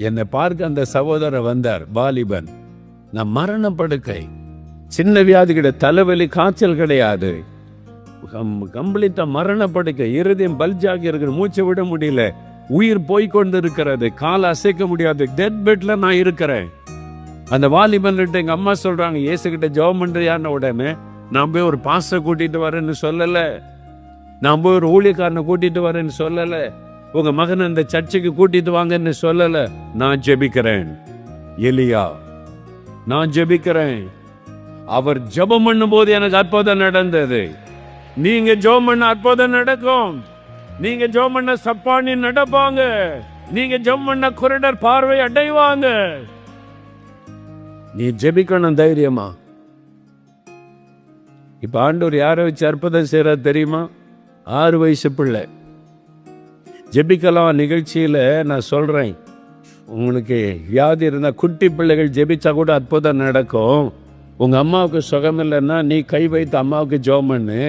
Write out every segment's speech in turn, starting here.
என்னை பார்க்க அந்த சகோதரர் வந்தார், வாலிபன். நான் மரண படுக்கை, சின்ன வியாதி கிடையாது, தலைவலி காய்ச்சல் கிடையாது, கம்ப்ளீட்டா மரண படுக்கை, இருதயம் பல்ஜாகி இருக்கிற, மூச்சை விட முடியல, உயிர் போய்கொண்டு இருக்கிறது, காலை அசைக்க முடியாது, டெட் பெட்ல நான் இருக்கிறேன். அந்த வாலிபன் எங்க அம்மா சொல்றாங்க, இயேசுகிட்ட ஜெபம் பண்றியான்னு. உடனே நான் போய் ஒரு பாஸ்டர் கூட்டிட்டு வரேன்னு சொல்லல, நான் போய் ஒரு ஊழியக்காரனை கூட்டிட்டு வரேன்னு சொல்லல, உங்க மகன் இந்த சர்ச்சுக்கு கூட்டிட்டு வாங்கன்னு சொல்லல. நான் ஜெபிக்கிறேன் எலியா, நான் ஜெபிக்கிறேன். அவர் ஜெபம் பண்ணும் போது எனக்கு அற்புதம் நடந்தது. நீங்க ஜெபம் பண்ண அற்புதம் நடக்கும். நீங்க ஜெபம் பண்ண சப்பானி நடப்பாங்க. நீங்க ஜெபம் பண்ண குருடர் பார்வை அடைவாங்க. நீ ஜெபிக்கணும் தைரியமா. இப்ப ஆண்டவர் யாரை வச்சு அற்புதம் செய்யற தெரியுமா? 6 வயசு பிள்ளை. ஜெபிக்கலாம் நிகழ்ச்சியில நான் சொல்றேன், உங்களுக்கு வியாதி இருந்தா குட்டி பிள்ளைகள் ஜெபிச்சா கூட அற்புதம் நடக்கும். உங்க அம்மாவுக்கு சுகம் இல்லைன்னா நீ கை வைத்து அம்மாவுக்கு ஜெபம் பண்ணு,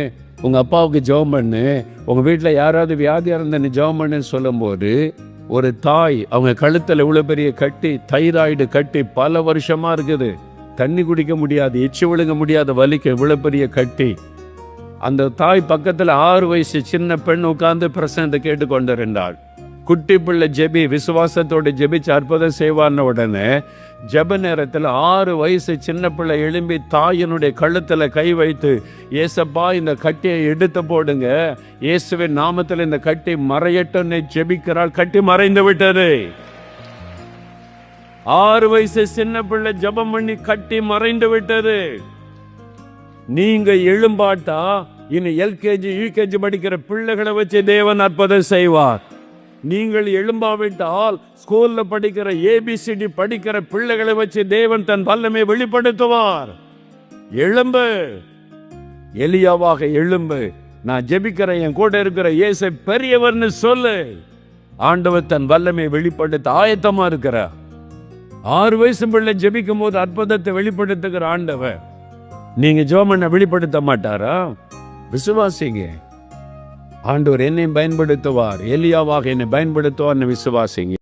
உங்க அப்பாவுக்கு ஜெபம் பண்ணு, உங்க வீட்டில் யாராவது வியாதியா இருந்த நீ ஜெபம் பண்ணுன்னு சொல்லும்போது, ஒரு தாய் அவங்க கழுத்தில் இவ்வளோ பெரிய கட்டி, தைராய்டு கட்டி பல வருஷமா இருக்குது, தண்ணி குடிக்க முடியாது, எச்சி விழுங்க முடியாத வலிக்கு இவ்வளோ பெரிய கட்டி. அந்த தாய் பக்கத்தில் 6 வயசு சின்ன பெண் உட்கார்ந்து பிரசனத்தை கேட்டு கொண்டிருந்தாள். குட்டி பிள்ளை ஜெபி, விசுவாசத்தோடு ஜெபிச்சு அற்புதம் செய்வார்ன உடனே ஜெப நேரத்தில் 6 வயசு சின்ன பிள்ளை எழும்பி தாயினுடைய கழுத்தில் கை வைத்து, ஏசப்பா இந்த கட்டியை எடுத்து போடுங்க, இயேசுவின் நாமத்தில் இந்த கட்டி மறையட்டும்னு ஜெபிக்கிறாள். கட்டி மறைந்து விட்டது. 6 வயசு சின்ன பிள்ளை ஜெபம் பண்ணி கட்டி மறைந்து விட்டது. நீங்க எழும்பாட்டா இனி எல்கேஜி யூகேஜி படிக்கிற பிள்ளைகளை வச்சு தேவன் அற்புதம் செய்வார். நீங்கள் எழும்பாவிட்டால் ஸ்கூல்ல படிக்கிற ஏபிசிடி படிக்கிற பிள்ளைகளை வச்சு தேவன் தன் வல்லமை வெளிப்படுத்துவார். எழும்பு, எலியாவாக எழும்பு. நான் ஜெபிக்கிறேன், என் கூட இருக்கிற இயேசு பெரியவர்னு சொல்லு. ஆண்டவர் தன் வல்லமை வெளிப்படுத்த ஆயத்தமா இருக்கிறார். 6 வயசு பிள்ளை ஜெபிக்கும் போது அற்புதத்தை வெளிப்படுத்துகிற ஆண்டவர் நீங்க ஜெபம் பண்ண வெளிப்படுத்த மாட்டாரா? விசுவாசிங்க, ஆண்டவர் என்னை பயன்படுத்துவார், எலியாவாக என்னை பயன்படுத்துவார்னு விசுவாசிங்க.